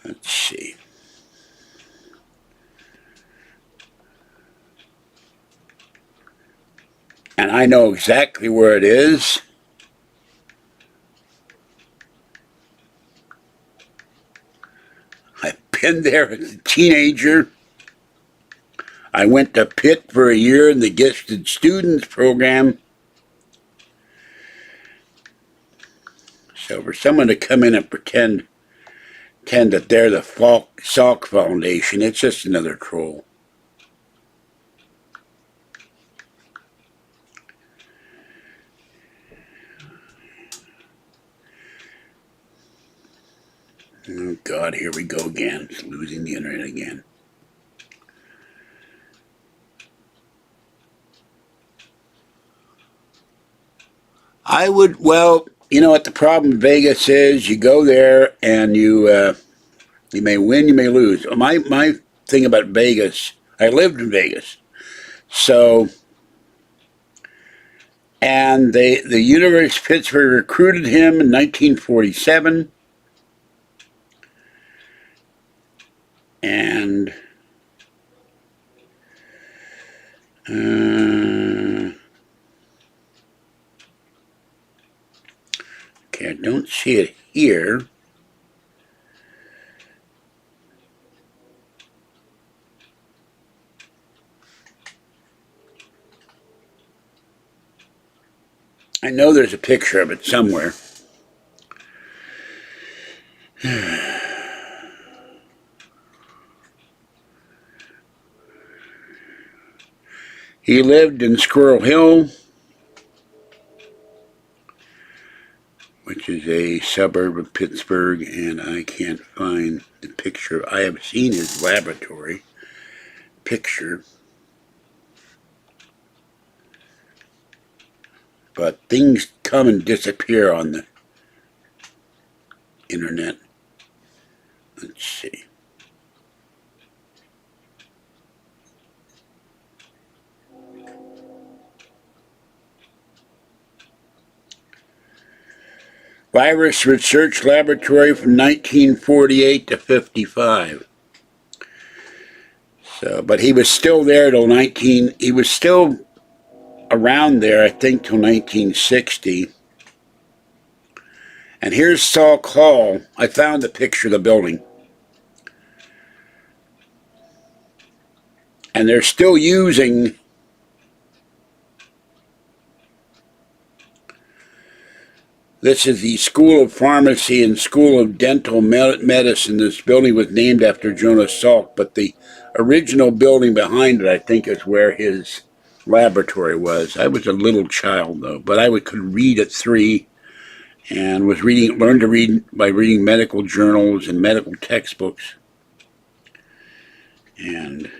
let's see. And I know exactly where it is. I've been there as a teenager. I went to Pitt for a year in the Gifted Students program. So for someone to come in and pretend that they're the Salk Foundation, it's just another troll. Oh God, here we go again. It's losing the internet again. Well, you know what the problem in Vegas is? You go there and you may win, you may lose. My thing about Vegas, I lived in Vegas. So, and the University of Pittsburgh recruited him in 1947. And okay, I don't see it here. I know there's a picture of it somewhere. He lived in Squirrel Hill, which is a suburb of Pittsburgh, and I can't find the picture. I have seen his laboratory picture, but things come and disappear on the internet. Let's see. Virus Research Laboratory from 1948 to 55. So, but he was still there till he was still around there, I think, till 1960. And here's Salk Hall. I found the picture of the building. And they're still using this is the School of Pharmacy and School of Dental Medicine. This building was named after Jonas Salk, but the original building behind it, I think, is where his laboratory was. I was a little child, though, but I could read at 3 and learned to read by reading medical journals and medical textbooks. And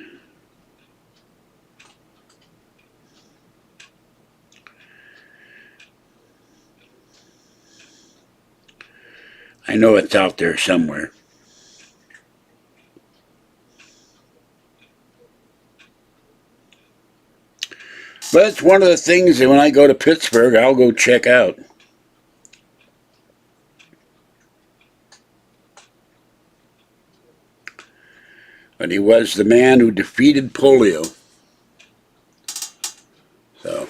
I know it's out there somewhere. But it's one of the things that when I go to Pittsburgh, I'll go check out. But he was the man who defeated polio. So.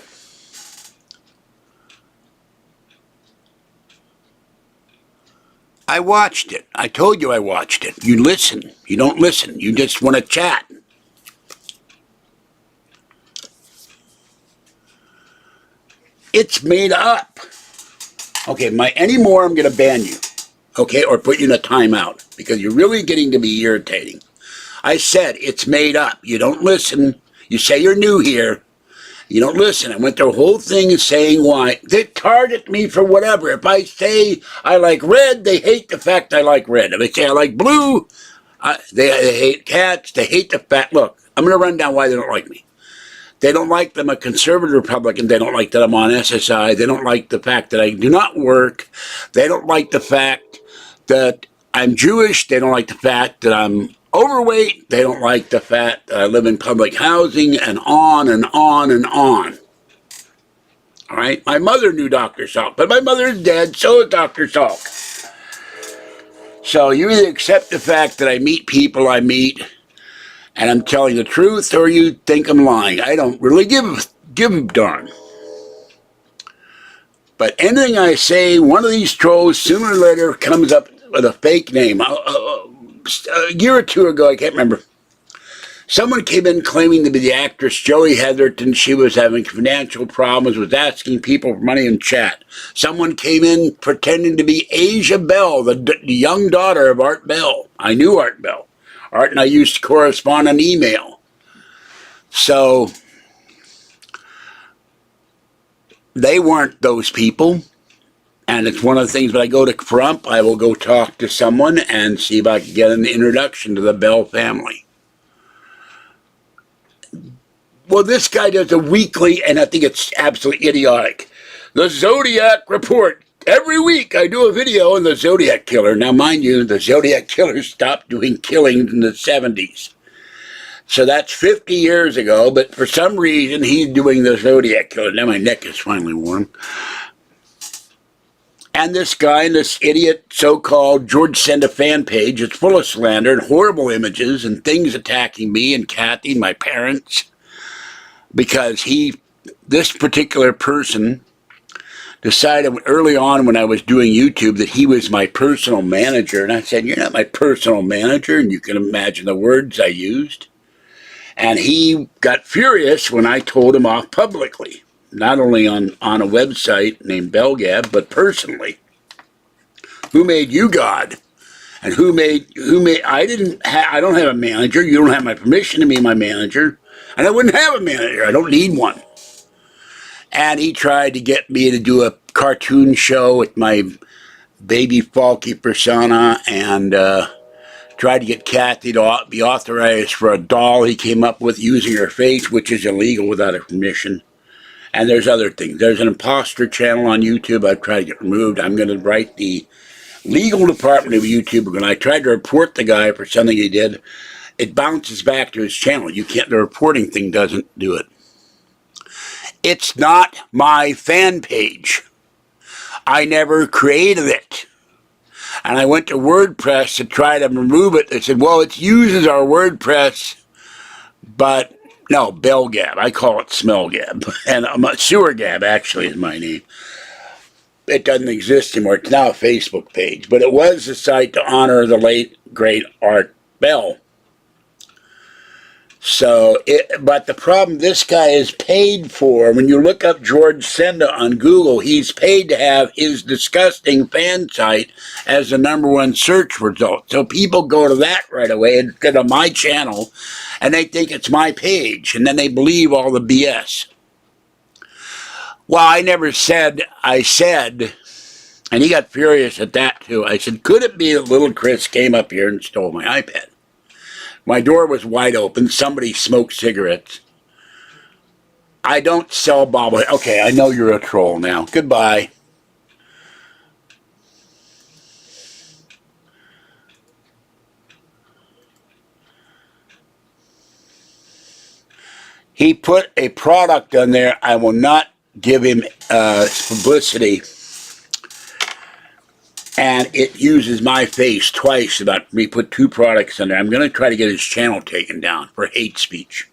I watched it. I told you I watched it. You listen. You don't listen. You just want to chat. It's made up. Okay, anymore I'm going to ban you. Okay, or put you in a timeout. Because you're really getting to be irritating. I said it's made up. You don't listen. You say you're new here. You don't listen. I went through a whole thing saying why. They target me for whatever. If I say I like red, they hate the fact I like red. If I say I like blue, they hate cats. They hate the fact. Look, I'm going to run down why they don't like me. They don't like that I'm a conservative Republican. They don't like that I'm on SSI. They don't like the fact that I do not work. They don't like the fact that I'm Jewish. They don't like the fact that I'm overweight. They don't like the fact that I live in public housing, and on and on and on. All right? My mother knew Dr. Salk, but my mother is dead, so is Dr. Salk. So you either accept the fact that I meet people I meet, and I'm telling the truth, or you think I'm lying. I don't really give a darn. But anything I say, one of these trolls sooner or later comes up with a fake name. A year or two ago, I can't remember, someone came in claiming to be the actress Joey Heatherton. She was having financial problems, was asking people for money in chat. Someone came in pretending to be Asia Bell, the young daughter of Art Bell. I knew Art Bell. Art and I used to correspond on email. So they weren't those people. And it's one of the things when I go to Trump, I will go talk to someone and see if I can get an introduction to the Bell family. Well, this guy does a weekly, and I think it's absolutely idiotic, the Zodiac Report. Every week I do a video on the Zodiac Killer. Now, mind you, the Zodiac Killer stopped doing killings in the 70s. So that's 50 years ago, but for some reason he's doing the Zodiac Killer. Now my neck is finally warm. And this guy and this idiot so-called George Senda fan page is full of slander and horrible images and things attacking me and Kathy and my parents. Because this particular person decided early on when I was doing YouTube that he was my personal manager. And I said, you're not my personal manager. And you can imagine the words I used. And he got furious when I told him off publicly. Not only on a website named BellGab, but personally. Who made you God? And I don't have a manager. You don't have my permission to be my manager. And I wouldn't have a manager. I don't need one. And he tried to get me to do a cartoon show with my baby Falky persona and tried to get Kathy to be authorized for a doll he came up with using her face, which is illegal without her permission. And there's other things. There's an imposter channel on YouTube I've tried to get removed. I'm going to write the legal department of YouTube. When I tried to report the guy for something he did, it bounces back to his channel. The reporting thing doesn't do it. It's not my fan page. I never created it. And I went to WordPress to try to remove it. They said, well, it uses our WordPress, but no, BellGab. I call it SmellGab. And SewerGab, actually, is my name. It doesn't exist anymore. It's now a Facebook page. But it was a site to honor the late, great Art Bell. But the problem, this guy is paid for. When you look up George Senda on Google, he's paid to have his disgusting fan site as the #1 search result. So people go to that right away and go to my channel, and they think it's my page, and then they believe all the BS. Well, I never said, I said, and he got furious at that too. I said, could it be that little Chris came up here and stole my iPad? My door was wide open. Somebody smoked cigarettes. I don't sell bobbleheads. Okay, I know you're a troll now. Goodbye. He put a product on there. I will not give him publicity. And it uses my face twice about me put 2 products on there. I'm going to try to get his channel taken down for hate speech.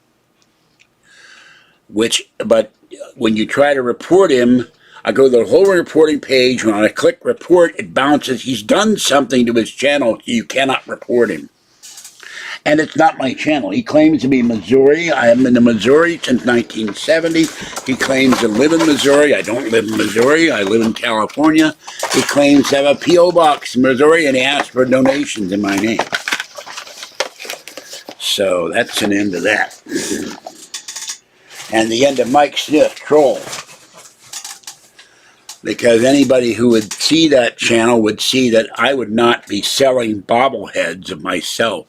But when you try to report him, I go to the whole reporting page. When I click report, it bounces. He's done something to his channel, so you cannot report him. And it's not my channel. He claims to be Missouri. I have been in Missouri since 1970. He claims to live in Missouri. I don't live in Missouri. I live in California. He claims to have a P.O. box in Missouri, and he asks for donations in my name. So that's an end of that. And the end of Mike Smith, troll. Because anybody who would see that channel would see that I would not be selling bobbleheads of myself.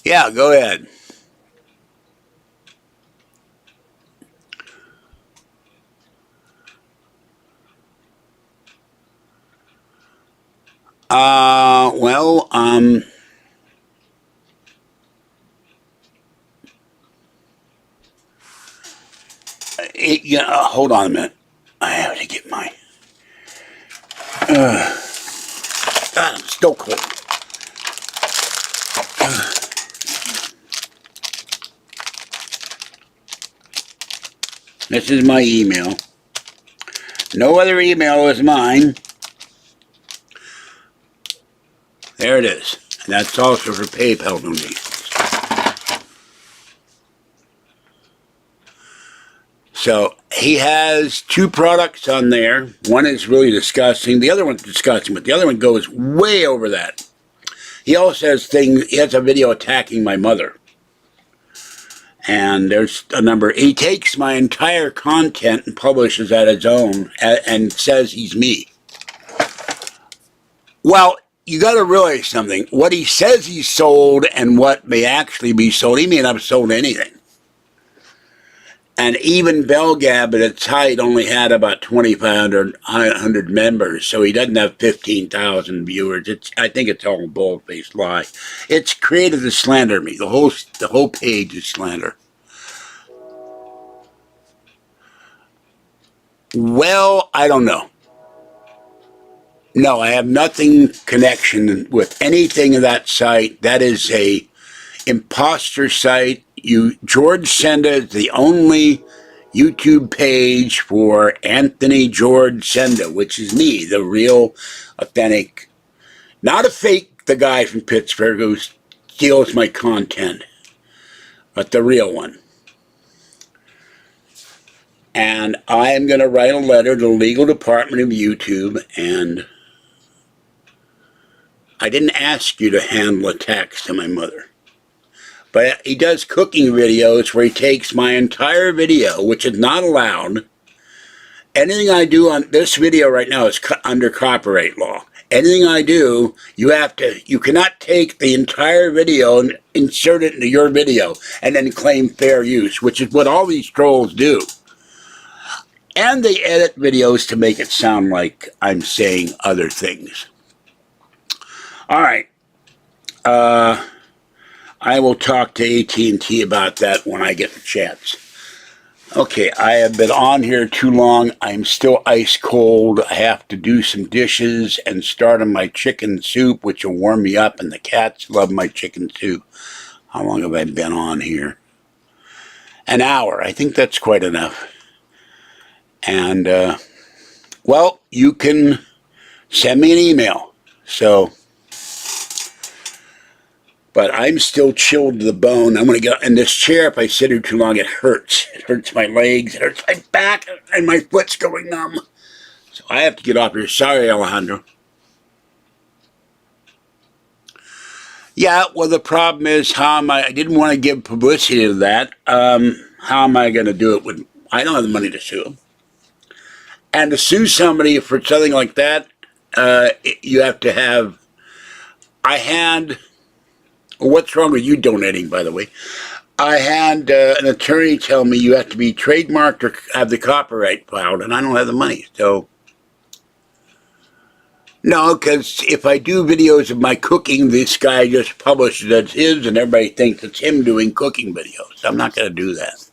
Yeah, go ahead. Hold on a minute. I have to get my... God, I'm still cold. This is my email. No other email is mine. There it is. And that's also for PayPal donations. So he has 2 products on there. One is really disgusting. The other one's disgusting, but the other one goes way over that. He also has he has a video attacking my mother. And there's a number. He takes my entire content and publishes that his own and says he's me. Well, you got to realize something. What he says he's sold and what may actually be sold, he may not have sold anything. And even Belgab at its height only had about 2,500 members, so he doesn't have 15,000 viewers. I think it's all a bull-faced lie. It's created to slander me. The whole page is slander. Well, I don't know. No, I have nothing connection with anything of that site. That is a imposter site. George Senda is the only YouTube page for Anthony George Senda, which is me, the real, authentic, not a fake, the guy from Pittsburgh who steals my content, but the real one. And I am going to write a letter to the legal department of YouTube, and I didn't ask you to handle attacks to my mother. But he does cooking videos where he takes my entire video, which is not allowed. Anything I do on this video right now is under copyright law. Anything I do, you cannot take the entire video and insert it into your video and then claim fair use, which is what all these trolls do. And they edit videos to make it sound like I'm saying other things. All right. I will talk to AT&T about that when I get the chance. Okay, I have been on here too long. I'm still ice cold. I have to do some dishes and start on my chicken soup, which will warm me up, and the cats love my chicken soup. How long have I been on here? An hour. I think that's quite enough. And, well, you can send me an email. But I'm still chilled to the bone. I'm going to get in this chair. If I sit here too long, it hurts. It hurts my legs. It hurts my back. And my foot's going numb. So I have to get off here. Sorry, Alejandro. Yeah, well, the problem is I didn't want to give publicity to that. How am I going to do it? I don't have the money to sue them. And to sue somebody for something like that, you have to have... What's wrong with you donating, by the way? I had an attorney tell me you have to be trademarked or have the copyright filed, and I don't have the money. So, no, because if I do videos of my cooking, this guy just publishes it as his, and everybody thinks it's him doing cooking videos. I'm not going to do that.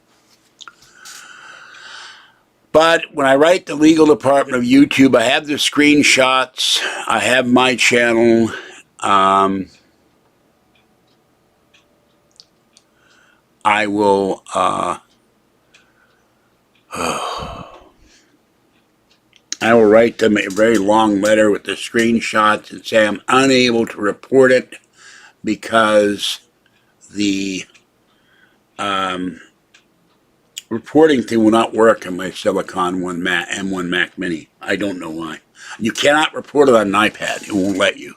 But when I write the legal department of YouTube, I have the screenshots. I have my channel. I will write them a very long letter with the screenshots and say I'm unable to report it because the reporting thing will not work on my Silicon M1 Mac Mini. I don't know why. You cannot report it on an iPad. It won't let you.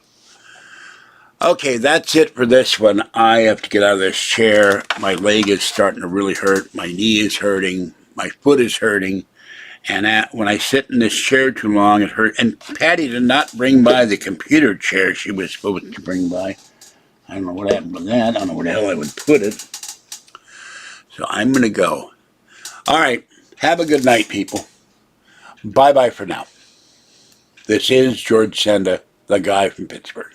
Okay, that's it for this one. I have to get out of this chair. My leg is starting to really hurt. My knee is hurting. My foot is hurting. And when I sit in this chair too long, it hurts. And Patty did not bring by the computer chair she was supposed to bring by. I don't know what happened with that. I don't know where the hell I would put it. So I'm going to go. All right. Have a good night, people. Bye-bye for now. This is George Senda, the guy from Pittsburgh.